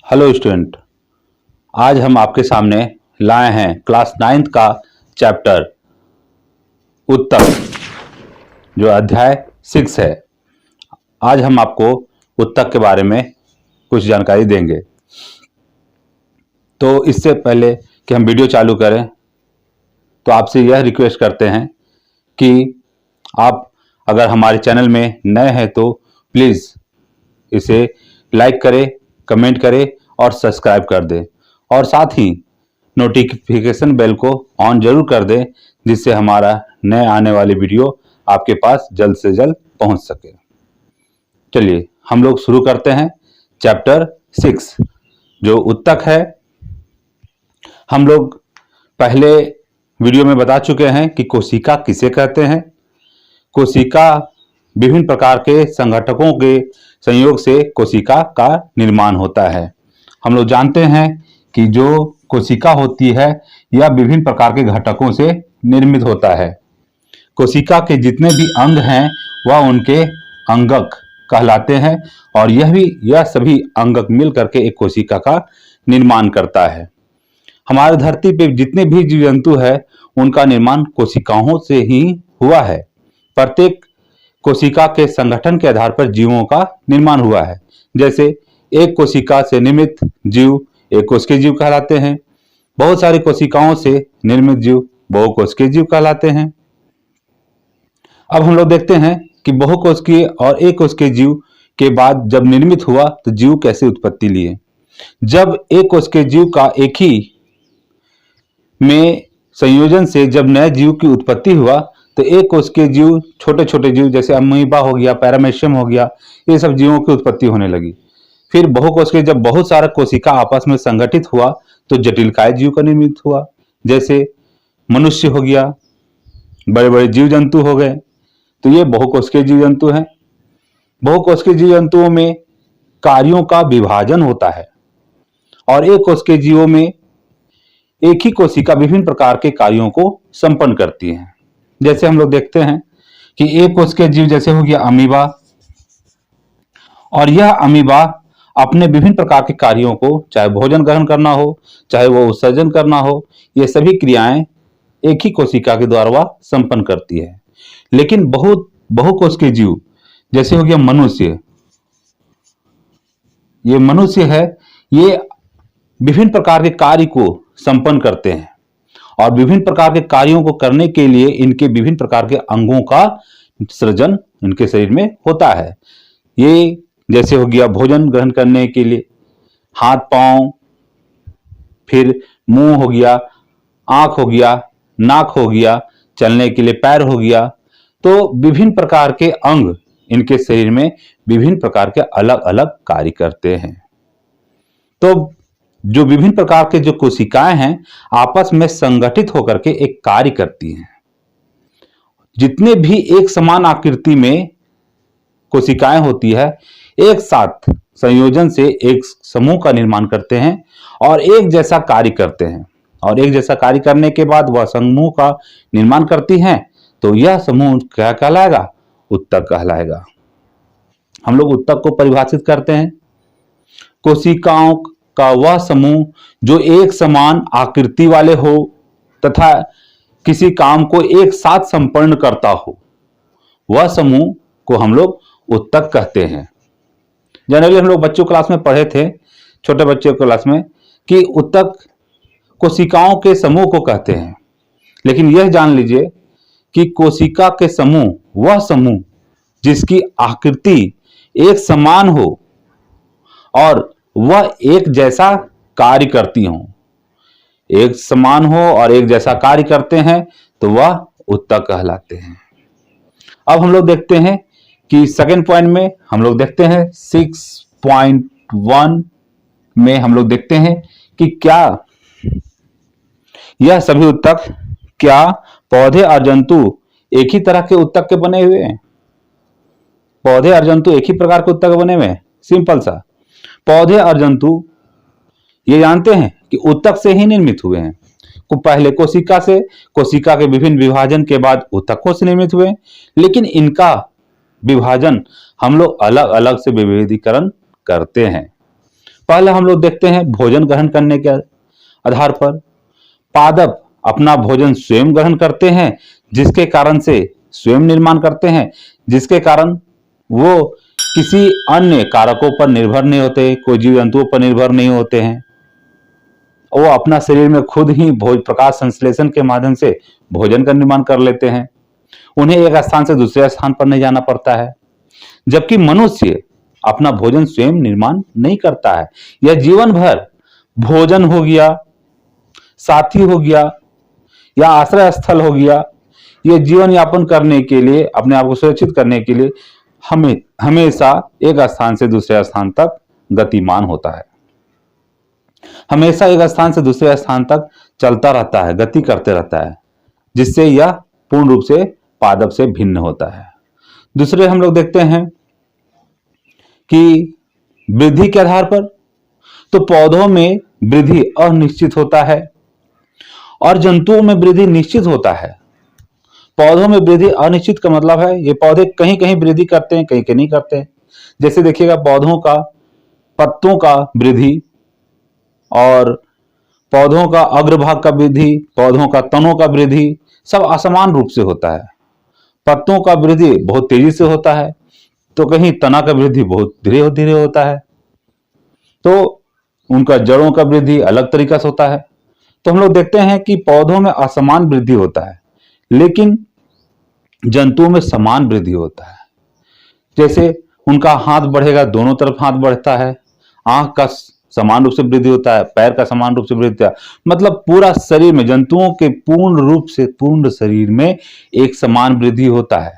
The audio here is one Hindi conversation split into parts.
हेलो स्टूडेंट, आज हम आपके सामने लाए हैं क्लास 9th का चैप्टर उत्तक, जो अध्याय 6 है। आज हम आपको उत्तक के बारे में कुछ जानकारी देंगे। तो इससे पहले कि हम वीडियो चालू करें तो आपसे यह रिक्वेस्ट करते हैं कि आप अगर हमारे चैनल में नए हैं तो प्लीज़ इसे लाइक करें, कमेंट करें और सब्सक्राइब कर दें, और साथ ही नोटिफिकेशन बेल को ऑन जरूर कर दें, जिससे हमारा नए आने वाली वीडियो आपके पास जल्द से जल्द पहुंच सके। चलिए हम लोग शुरू करते हैं चैप्टर 6 जो उत्तक है। हम लोग पहले वीडियो में बता चुके हैं कि कोशिका किसे कहते हैं। कोशिका विभिन्न प्रकार के संघटकों के संयोग से कोशिका का निर्माण होता है। हम लोग जानते हैं कि जो कोशिका होती है यह विभिन्न प्रकार के घटकों से निर्मित होता है। कोशिका के जितने भी अंग हैं वह उनके अंगक कहलाते हैं, और यह सभी अंगक मिल करके एक कोशिका का निर्माण करता है। हमारे धरती पे जितने भी जीव जंतु है उनका निर्माण कोशिकाओं से ही हुआ है। प्रत्येक कोशिका के संगठन के आधार पर जीवों का निर्माण हुआ है। जैसे एक कोशिका से निर्मित जीव एक कोशिकीय जीव कहलाते हैं। बहुत सारी कोशिकाओं से निर्मित जीव बहुकोशिकीय जीव कहलाते हैं। अब हम लोग देखते हैं कि बहुकोशिकीय और एक कोशिकीय जीव के बाद जब निर्मित हुआ तो जीव कैसे उत्पत्ति लिए। जब एक कोशिकीय जीव का एक ही में संयोजन से जब नए जीव की उत्पत्ति हुआ तो एक कोशिकीय जीव, छोटे छोटे जीव जैसे अमीबा हो गया, पैरामीशियम हो गया, ये सब जीवों की उत्पत्ति होने लगी। फिर बहुकोशिकीय जब बहुत सारा कोशिका आपस में संगठित हुआ तो जटिलकाय जीव का निर्मित हुआ। जैसे मनुष्य हो गया, बड़े बड़े जीव जंतु हो गए, तो ये बहुकोशिकीय जीव जंतु हैं। बहुकोशिकीय जीव जंतुओं में कार्यों का विभाजन होता है, और एक कोशिकीय जीवों में एक ही कोशिका विभिन्न प्रकार के कार्यों को संपन्न करती है। जैसे हम लोग देखते हैं कि एक कोशिकीय जीव जैसे हो गया अमीबा, और यह अमीबा अपने विभिन्न प्रकार के कार्यों को, चाहे भोजन ग्रहण करना हो, चाहे वो उत्सर्जन करना हो, ये सभी क्रियाएं एक ही कोशिका के द्वारा वह संपन्न करती है। लेकिन बहुकोशिकीय जीव जैसे हो गया मनुष्य, ये मनुष्य है, ये विभिन्न प्रकार के कार्य को संपन्न करते हैं, और विभिन्न प्रकार के कार्यों को करने के लिए इनके विभिन्न प्रकार के अंगों का सृजन इनके शरीर में होता है। ये जैसे हो गया भोजन ग्रहण करने के लिए हाथ पांव, फिर मुंह हो गया, आंख हो गया, नाक हो गया, चलने के लिए पैर हो गया। तो विभिन्न प्रकार के अंग इनके शरीर में विभिन्न प्रकार के अलग अलग कार्य करते हैं। तो जो विभिन्न प्रकार के जो कोशिकाएं हैं आपस में संगठित होकर के एक कार्य करती हैं। जितने भी एक समान आकृति में कोशिकाएं होती है एक साथ संयोजन से एक समूह का निर्माण करते हैं और एक जैसा कार्य करते हैं, और एक जैसा कार्य करने के बाद वह समूह का निर्माण करती हैं। तो यह समूह क्या कहलाएगा? उत्तक कहलाएगा। हम लोग उत्तक को परिभाषित करते हैं, कोशिकाओं का वह समूह जो एक समान आकृति वाले हो तथा किसी काम को एक साथ संपन्न करता हो, वह समूह को हम लोग उत्तक कहते हैं। जनरली हम लोग बच्चों क्लास में पढ़े थे, छोटे बच्चों क्लास में, कि उत्तक कोशिकाओं के समूह को कहते हैं। लेकिन यह जान लीजिए कि कोशिका के समूह वह समूह जिसकी आकृति एक समान हो और वह एक जैसा कार्य करती हो। एक समान हो और एक जैसा कार्य करते हैं तो वह उत्तक कहलाते हैं। अब हम लोग देखते हैं कि सेकेंड पॉइंट में हम लोग देखते हैं 6.1 में हम लोग देखते हैं कि क्या यह सभी उत्तक, क्या पौधे और जंतु एक ही तरह के उत्तक के बने हुए हैं? पौधे और जंतु एक ही प्रकार के उत्तक बने हुए हैं? सिंपल सा, पौधे और जंतु ये जानते हैं कि उत्तक से ही निर्मित हुए हैं। पहले कोशिका से, कोशिका के विभिन्न विभाजन के बाद उत्तकों से निर्मित हुए, लेकिन इनका विभाजन हम लोग अलग अलग से विभेदीकरण करते हैं। पहले हम लोग देखते हैं भोजन ग्रहण करने के आधार पर पादप अपना भोजन स्वयं ग्रहण करते हैं, जिसके कारण से स्वयं निर्माण करते हैं, जिसके कारण वो किसी अन्य कारकों पर निर्भर नहीं होते, कोई जीव जंतुओं पर निर्भर नहीं होते हैं। वो अपना शरीर में खुद ही भोज प्रकाश संश्लेषण के माध्यम से भोजन का निर्माण कर लेते हैं। उन्हें एक स्थान से दूसरे स्थान पर नहीं जाना पड़ता है। जबकि मनुष्य अपना भोजन स्वयं निर्माण नहीं करता है। यह जीवन भर भोजन हो गया, साथी हो गया या आश्रय स्थल हो गया, ये जीवन यापन करने के लिए, अपने आप को सुरक्षित करने के लिए हमेशा एक स्थान से दूसरे स्थान तक गतिमान होता है, हमेशा एक स्थान से दूसरे स्थान तक चलता रहता है, गति करते रहता है, जिससे यह पूर्ण रूप से पादप से भिन्न होता है। दूसरे हम लोग देखते हैं कि वृद्धि के आधार पर तो पौधों में वृद्धि अनिश्चित होता है और जंतुओं में वृद्धि निश्चित होता है। पौधों में वृद्धि अनिश्चित का मतलब है ये पौधे कहीं कहीं वृद्धि करते हैं, कहीं कहीं नहीं करते हैं। जैसे देखिएगा पौधों का पत्तों का वृद्धि और पौधों का अग्रभाग का वृद्धि, पौधों का तनों का वृद्धि सब असमान रूप से होता है। पत्तों का वृद्धि बहुत तेजी से होता है तो कहीं तना का वृद्धि बहुत धीरे धीरे होता है, तो उनका जड़ों का वृद्धि अलग तरीका से होता है। तो हम लोग देखते हैं कि पौधों में असमान वृद्धि होता है, लेकिन जंतुओं में समान वृद्धि होता है। जैसे उनका हाथ बढ़ेगा, दोनों तरफ हाथ बढ़ता है, आंख का समान रूप से वृद्धि होता है, पैर का समान रूप से वृद्धि होता है, मतलब पूरा शरीर में जंतुओं के पूर्ण रूप से पूर्ण शरीर में एक समान वृद्धि होता है,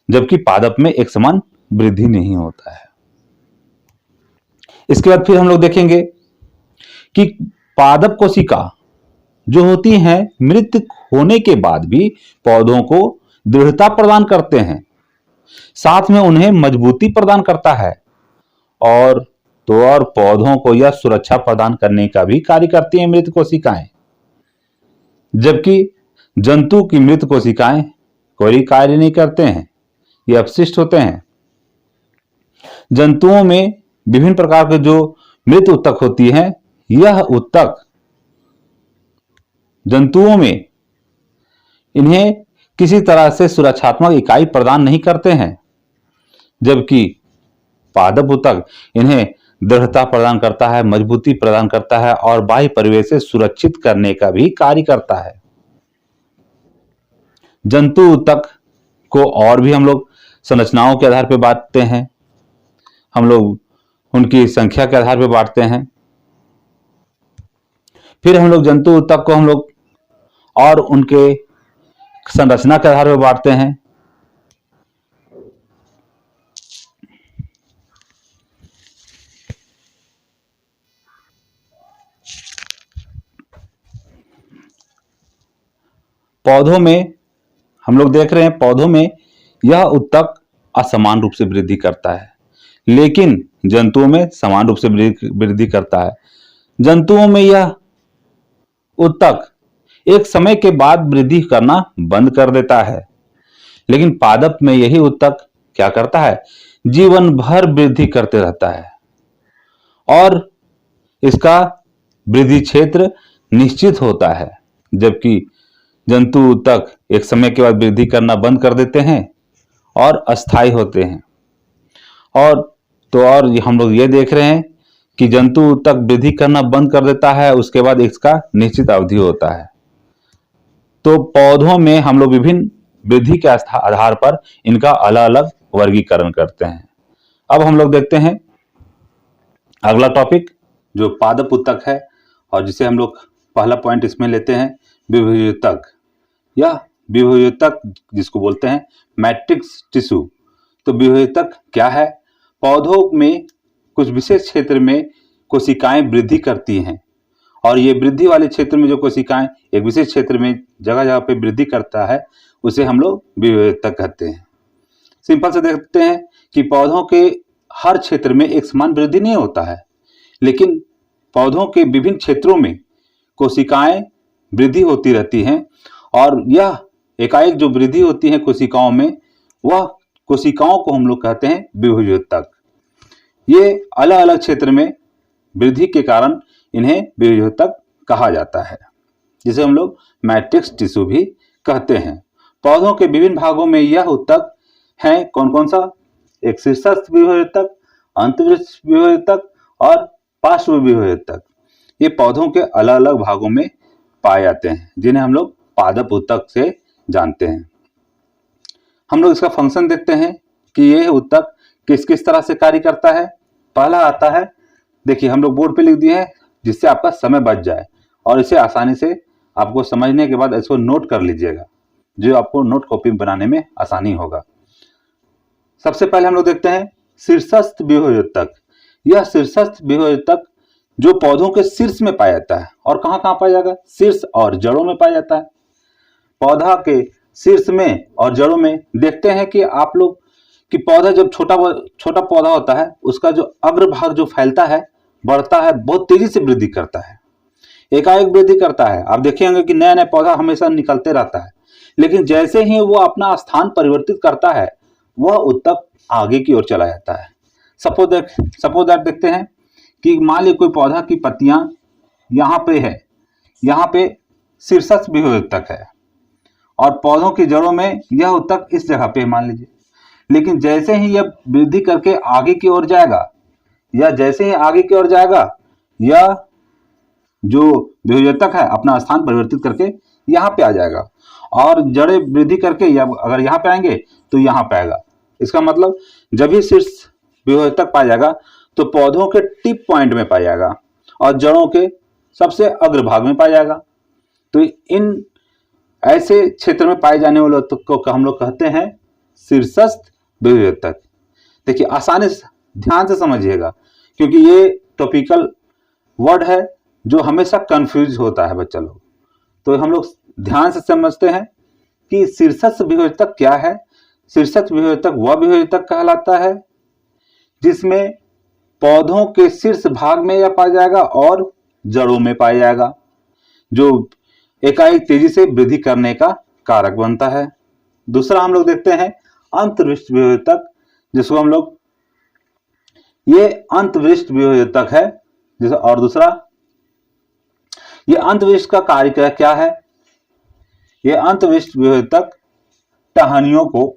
जबकि पादप में एक समान वृद्धि नहीं होता है। इसके बाद फिर हम लोग देखेंगे कि पादप कोशिका जो होती हैं मृत होने के बाद भी पौधों को दृढ़ता प्रदान करते हैं, साथ में उन्हें मजबूती प्रदान करता है और पौधों को यह सुरक्षा प्रदान करने का भी कार्य करती हैं मृत कोशिकाएं। जबकि जंतु की मृत कोशिकाएं कोई कार्य नहीं करते हैं, ये अपशिष्ट होते हैं। जंतुओं में विभिन्न प्रकार के जो मृत उत्तक होती हैं, यह उत्तक जंतुओं में इन्हें किसी तरह से सुरक्षात्मक इकाई प्रदान नहीं करते हैं, जबकि पादप उत्तक इन्हें दृढ़ता प्रदान करता है, मजबूती प्रदान करता है और बाह्य परिवेश से सुरक्षित करने का भी कार्य करता है। जंतु उत्तक को और भी हम लोग संरचनाओं के आधार पर बांटते हैं, हम लोग उनकी संख्या के आधार पर बांटते हैं। फिर हम लोग जंतु उत्तक को हम लोग और उनके संरचना के आधार पर बांटते हैं। पौधों में हम लोग देख रहे हैं, पौधों में यह उत्तक असमान रूप से वृद्धि करता है, लेकिन जंतुओं में समान रूप से वृद्धि करता है। जंतुओं में यह उत्तक एक समय के बाद वृद्धि करना बंद कर देता है, लेकिन पादप में यही उत्तक क्या करता है, जीवन भर वृद्धि करते रहता है और इसका वृद्धि क्षेत्र निश्चित होता है। जबकि जंतु उत्तक एक समय के बाद वृद्धि करना बंद कर देते हैं और अस्थायी होते हैं। और हम लोग ये देख रहे हैं कि जंतु उत्तक वृद्धि करना बंद कर देता है, उसके बाद इसका निश्चित अवधि होता है। तो पौधों में हम लोग विभिन्न वृद्धि के आधार पर इनका अलग अलग वर्गीकरण करते हैं। अब हम लोग देखते हैं अगला टॉपिक जो पादप उत्तक है, और जिसे हम लोग पहला पॉइंट इसमें लेते हैं विभुत्तक। यह विभुत्तक जिसको बोलते हैं मैट्रिक्स टिश्यू। तो विभुत्तक क्या है? पौधों में कुछ विशेष क्षेत्र में कोशिकाएं वृद्धि करती हैं, और ये वृद्धि वाले क्षेत्र में जो कोशिकाएं एक विशेष क्षेत्र में जगह जगह पे वृद्धि करता है, उसे हम लोग विभुत्तक कहते हैं। सिंपल से देखते हैं कि पौधों के हर क्षेत्र में एक समान वृद्धि नहीं होता है, लेकिन पौधों के विभिन्न क्षेत्रों में कोशिकाएं वृद्धि होती रहती हैं, और यह एकाएक जो वृद्धि होती है कोशिकाओं में, वह कोशिकाओं को हम लोग कहते हैं विभुत्तक। ये अलग अलग क्षेत्र में वृद्धि के कारण इन्हें विभेदक कहा जाता है, जिसे हम लोग मैट्रिक्स टिश्यू भी कहते हैं। पौधों के विभिन्न भागों में यह ऊतक हैं, कौन कौन सा? एक शीर्षस्थ विभेदक, अंतवृष्ट विभेदक और पार्श्व विभेदक। ये पौधों के अलग अलग भागों में पाए जाते हैं, जिन्हें हम लोग पादप ऊतक से जानते हैं। हम लोग इसका फंक्शन देखते हैं कि ये ऊतक किस किस तरह से कार्य करता है। पहला आता है, देखिए हम लोग बोर्ड पे लिख दिए हैं जिससे आपका समय बच जाए, और इसे आसानी से आपको समझने के बाद इसको नोट कर लीजिएगा, जो आपको नोट कॉपी बनाने में आसानी होगा। सबसे पहले हम लोग देखते हैं शीर्षस्थ विभेदक। यह शीर्षस्थ विभेदक जो पौधों के शीर्ष में पाया जाता है, और कहाँ कहाँ पाया जाएगा? शीर्ष और जड़ों में पाया जाता है। पौधा के शीर्ष में और जड़ों में देखते हैं कि आप लोग कि पौधा जब छोटा पौधा होता है, उसका जो अग्र भाग जो फैलता है, बढ़ता है, बहुत तेजी से वृद्धि करता है, एकाएक वृद्धि करता है। आप देखेंगे कि नया नया पौधा हमेशा निकलते रहता है, लेकिन जैसे ही वो अपना स्थान परिवर्तित करता है, वह ऊतक आगे की ओर चला जाता है। सपोज दैट देखते हैं कि मान लीजिए कोई पौधा की पत्तियां यहाँ पे है, यहाँ पे शीर्षस्थ विभेदक है, और पौधों की जड़ों में यह ऊतक इस जगह पे मान लीजिए। लेकिन जैसे ही यह वृद्धि करके आगे की ओर जाएगा, या जैसे ही आगे की ओर जाएगा, यह जो विभेदक है अपना स्थान परिवर्तित करके यहाँ पे आ जाएगा, और जड़ें वृद्धि करके या अगर यहाँ पे आएंगे तो यहाँ पे आएगा। इसका मतलब जब भी शीर्ष विभेदक पाया जाएगा तो पौधों के टिप पॉइंट में पाया जाएगा, और जड़ों के सबसे अग्रभाग में पाया जाएगा। तो इन ऐसे क्षेत्र में पाए जाने वाले ऊतक को हम लोग कहते हैं शीर्षस्थ विभेदक। देखिए आसानी से ध्यान से समझिएगा, क्योंकि ये टॉपिकल वर्ड है जो हमेशा कंफ्यूज होता है बच्चा लोग। तो हम लोग ध्यान से समझते हैं कि शीर्षस्थ विभेदक क्या है। शीर्षस्थ विभेदक वह विभेदक कहलाता है जिसमें पौधों के शीर्ष भाग में यह पाया जाएगा और जड़ों में पाया जाएगा, जो एकाएक तेजी से वृद्धि करने का कारक बनता है। दूसरा हम लोग देखते हैं अंतवृष्ट विभेदक, जिसको हम लोग ये अंतवृष्ट विभेदक है। जैसे और दूसरा ये अंतवृष्ट का कार्य क्या है? ये अंतवृष्ट विभेदक टहनियों को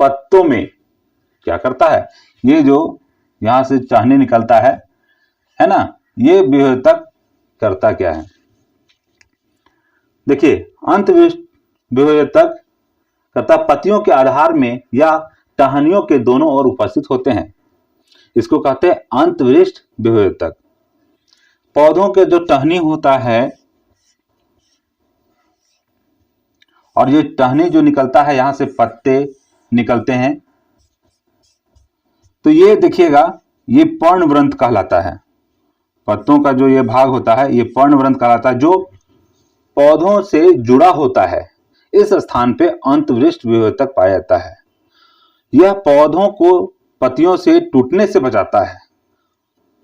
पत्तों में क्या करता है? ये जो यहां से टहनी निकलता है ना, ये विभेदक करता क्या है? देखिए अंतवृष्ट विभेदक करता पत्तियों के आधार में या टहनियों के दोनों ओर उपस्थित होते हैं। इसको कहते हैं अंतवृष्ट विभेदक। पौधों के जो टहनी होता है, और ये टहनी जो निकलता है, यहां से पत्ते निकलते हैं, तो ये देखिएगा ये पर्णवृंत कहलाता है। पत्तों का जो ये भाग होता है ये पर्णवृंत कहलाता है, जो पौधों से जुड़ा होता है। इस स्थान पे अंतवृष्ट विभेदक पाया जाता है। यह पौधों को पत्तियों से टूटने से बचाता है,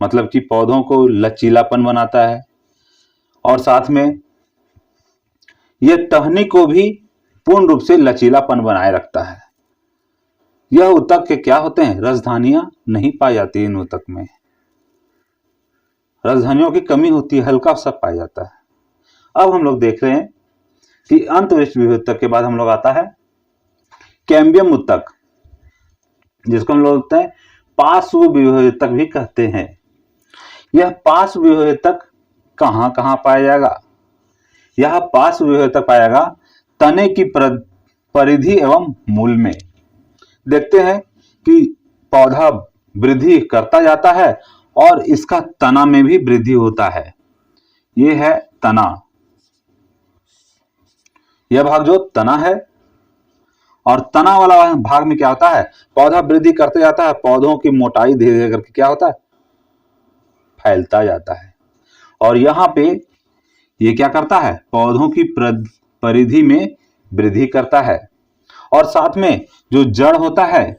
मतलब कि पौधों को लचीलापन बनाता है, और साथ में यह टहनी को भी पूर्ण रूप से लचीलापन बनाए रखता है। यह ऊतक के क्या होते हैं? रसधानियां नहीं पाई जाती इन ऊतक में, रसधानियों की कमी होती है, हल्का सा पाया जाता है। अब हम लोग देख रहे हैं कि अंतवृष्ट विभेदक के बाद हम लोग आता है कैम्बियम ऊतक, जिसको हम लोग कहते हैं पार्श्व विभेदक भी कहते हैं। यह पार्श्व विभेदक कहां कहां पाया जाएगा? यह पार्श्व विभेदक पाया जाएगा तने की परिधि एवं मूल में। देखते हैं कि पौधा वृद्धि करता जाता है और इसका तना में भी वृद्धि होता है। यह है तना, यह भाग जो तना है, और तना वाला भाग में क्या होता है? पौधा वृद्धि करते जाता है, पौधों की मोटाई धीरे धीरे करके क्या होता है? फैलता जाता है। और यहाँ पे ये क्या करता है? पौधों की परिधि में वृद्धि करता है, और साथ में जो जड़ होता है,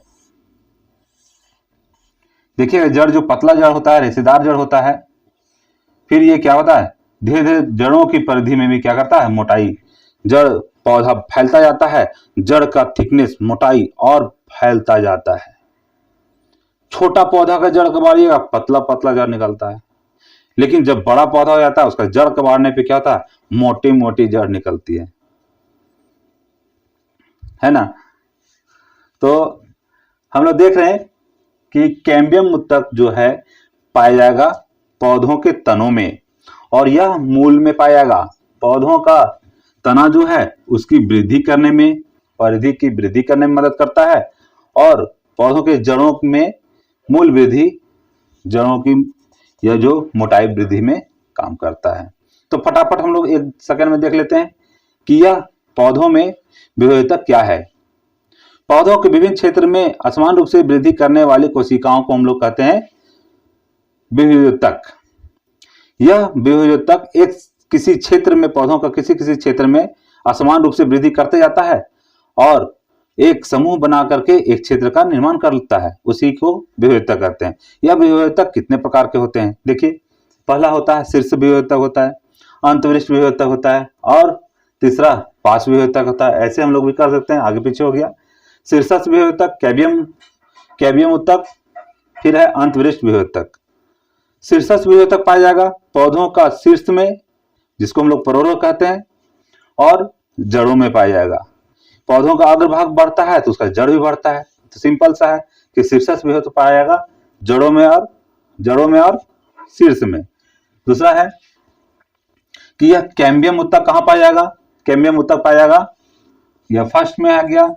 देखिए जड़ जो पतला जड़ होता है, रेशेदार जड़ होता है, फिर ये क्या होता है? धीरे धीरे जड़ों की परिधि में भी क्या करता है? मोटाई, जड़ पौधा फैलता जाता है, जड़ का थिकनेस, मोटाई और फैलता जाता है। छोटा पौधा का जड़ कबाड़िएगा, पतला पतला जड़ निकलता है, लेकिन जब बड़ा पौधा हो जाता है उसका जड़ कबाड़ने पे क्या होता है, मोटी मोटी जड़ निकलती है ना। तो हम लोग देख रहे हैं कि कैम्बियम उत्तक जो है पाया जाएगा पौधों के तनों में, और यह मूल में पाया जाएगा। पौधों का तना जो है उसकी वृद्धि करने में, परिधि की वृद्धि करने में मदद करता है, और पौधों के जड़ों में मूल वृद्धि, जड़ों की यह जो मोटाई वृद्धि में काम करता है। तो फटाफट हम लोग एक सेकंड में देख लेते हैं कि यह पौधों में विभेदक क्या है। पौधों के विभिन्न क्षेत्र में असमान रूप से वृद्धि करने वाली कोशिकाओं को हम लोग कहते हैं विभेदक। यह विभेदक एक किसी क्षेत्र में, पौधों का किसी किसी क्षेत्र में असमान रूप से वृद्धि करते जाता है और एक समूह बना करके एक क्षेत्र का निर्माण करता है, उसी को विभेदक कहते हैं। यह विभेदक कितने प्रकार के होते हैं, देखिए। पहला होता है शीर्ष विभेदक होता है, अंतविशिष्ट विभेदक होता है, और तीसरा पार्श्व विभेदक होता है। ऐसे हम लोग भी कर सकते हैं, आगे पीछे हो गया। शीर्षस्थ विभेदक कैम्बियम उत्तक, फिर है अंतविशिष्ट विभेदक। शीर्षस्थ विभेदक पाया जाएगा पौधों का शीर्ष में, जिसको हम लोग परोरक कहते हैं, और जड़ों में पाया जाएगा। पौधों का अग्रभाग बढ़ता है तो उसका जड़ भी बढ़ता है। तो सिंपल सा है कि शीर्षस्थ विभेदक पाया जाएगा जड़ों में और शीर्ष में। दूसरा है कि यह कैम्बियम उत्तक कहां पाया जाएगा। कैम्बियम उत्तक पाया जाएगा, यह फर्स्ट में आ गया,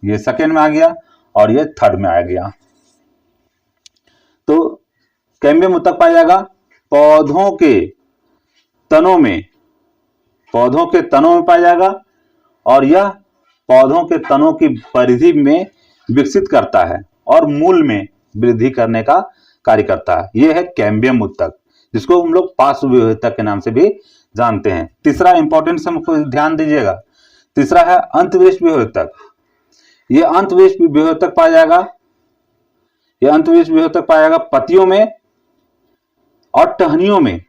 ये सेकेंड में आ गया, और ये थर्ड में आ गया। तो कैम्बियम उत्तक पाया जाएगा पौधों के तनों में पाया जाएगा, और यह पौधों के तनों की परिधि में विकसित करता है और मूल में वृद्धि करने का कार्य करता है। यह है कैम्बियम उत्तक, जिसको हम लोग पार्श्व विभेदक के नाम से भी जानते हैं। तीसरा इंपॉर्टेंट हमको ध्यान दीजिएगा, तीसरा है अंतविशिष्ट विभेदक। यह अंतविशिष्ट विभेदक पाया जाएगा पत्तियों में और टहनियों में,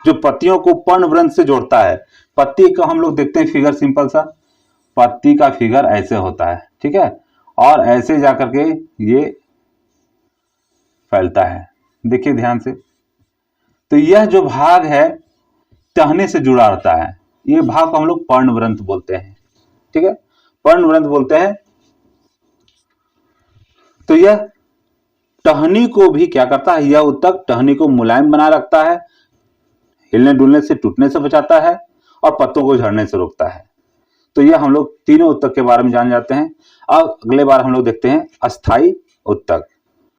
जो पत्तियों को पर्णवृंत से जोड़ता है। पत्ती को हम लोग देखते हैं फिगर, सिंपल सा पत्ती का फिगर ऐसे होता है, ठीक है, और ऐसे जाकर के ये फैलता है, देखिए ध्यान से। तो यह जो भाग है टहने से जुड़ा रहता है, ये भाग को हम लोग पर्णवृंत बोलते हैं, ठीक है, पर्णवृंत बोलते हैं। तो यह टहनी को भी क्या करता है, यह उत्तक टहनी को मुलायम बना रखता है, हिलने डुलने से, टूटने से बचाता है, और पत्तों को झड़ने से रोकता है। तो यह हम लोग तीनों उत्तक के बारे में जान जाते हैं। अब अगले बार हम लोग देखते हैं अस्थाई उत्तक।